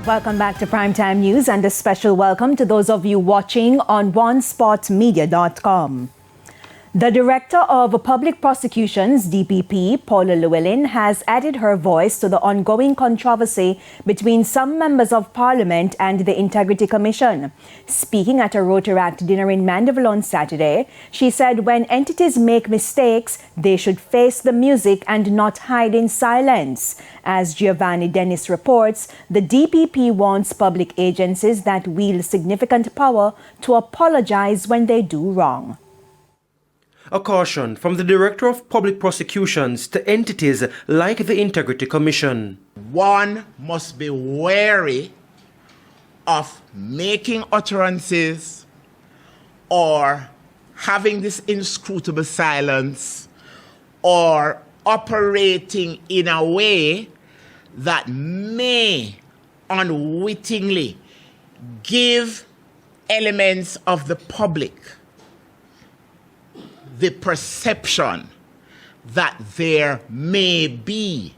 Welcome back to Primetime News and a special welcome to those of you watching on OneSpotMedia.com. The Director of Public Prosecutions, DPP, Paula Llewellyn, has added her voice to the ongoing controversy between some members of Parliament and the Integrity Commission. Speaking at a Rotaract dinner in Mandeville on Saturday, she said when entities make mistakes, they should face the music and not hide in silence. As Giovanni Dennis reports, the DPP wants public agencies that wield significant power to apologize when they do wrong. A caution from the Director of Public Prosecutions to entities like the Integrity Commission. One must be wary of making utterances or having this inscrutable silence or operating in a way that may unwittingly give elements of the public the perception that there may be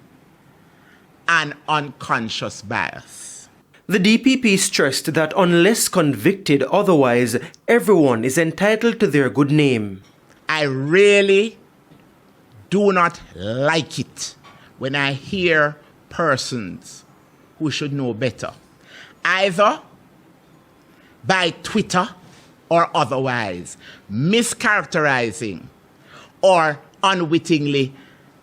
an unconscious bias. The DPP stressed that unless convicted otherwise, everyone is entitled to their good name. I really do not like it when I hear persons who should know better, either by Twitter or otherwise, mischaracterizing or unwittingly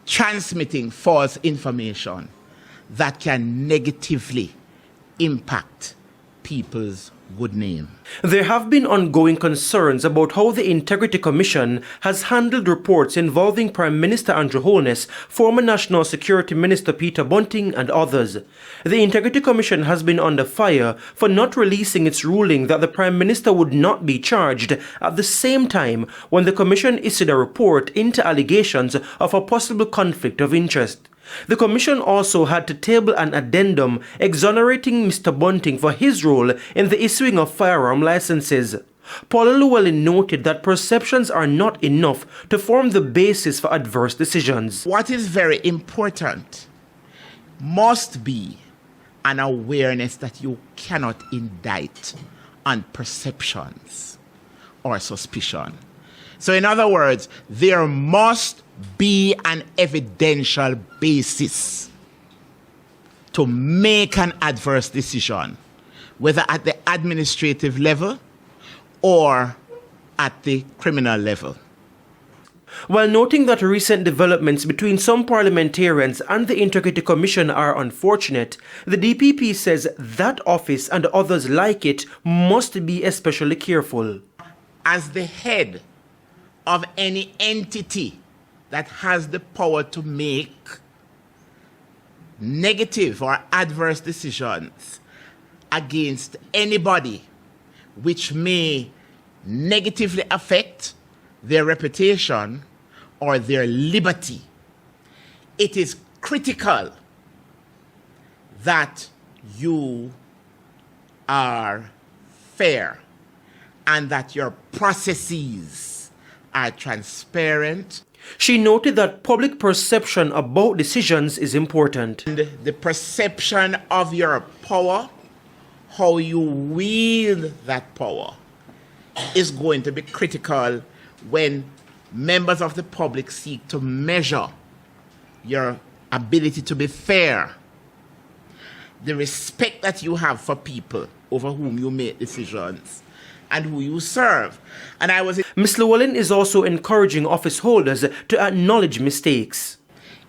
transmitting false information that can negatively impact people's good name. There have been ongoing concerns about how the Integrity Commission has handled reports involving Prime Minister Andrew Holness, former National Security Minister Peter Bunting and others. The Integrity Commission has been under fire for not releasing its ruling that the Prime Minister would not be charged at the same time when the Commission issued a report into allegations of a possible conflict of interest. The Commission also had to table an addendum exonerating Mr. Bunting for his role in the issuing of firearm licenses. Paula Llewellyn noted that perceptions are not enough to form the basis for adverse decisions. What is very important must be an awareness that you cannot indict on perceptions or suspicion. So in other words, there must be an evidential basis to make an adverse decision, whether at the administrative level or at the criminal level. While noting that recent developments between some parliamentarians and the Integrity Commission are unfortunate, the DPP says that office and others like it must be especially careful. As the head of any entity that has the power to make negative or adverse decisions against anybody which may negatively affect their reputation or their liberty, it is critical that you are fair and that your processes are transparent. She noted that public perception about decisions is important. And the perception of your power, how you wield that power, is going to be critical when members of the public seek to measure your ability to be fair, the respect that you have for people over whom you make decisions, and who you serve. And Ms. Llewellyn is also encouraging office holders to acknowledge mistakes.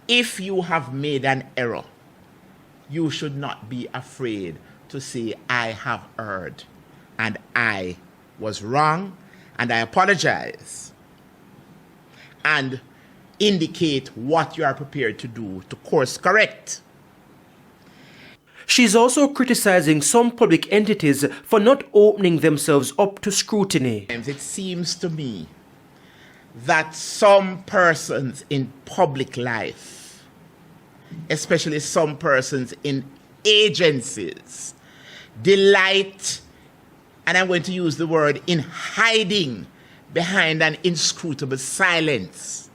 If you have made an error, you should not be afraid to say, I have erred, and I was wrong, and I apologize, and indicate what you are prepared to do to course correct. She's also criticizing some public entities for not opening themselves up to scrutiny. It seems to me that some persons in public life, especially some persons in agencies, delight, and I'm going to use the word, in hiding behind an inscrutable silence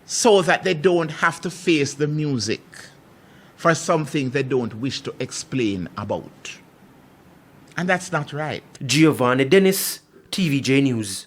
so that they don't have to face the music for something they don't wish to explain about. And that's not right. Giovanni Dennis, TVJ News.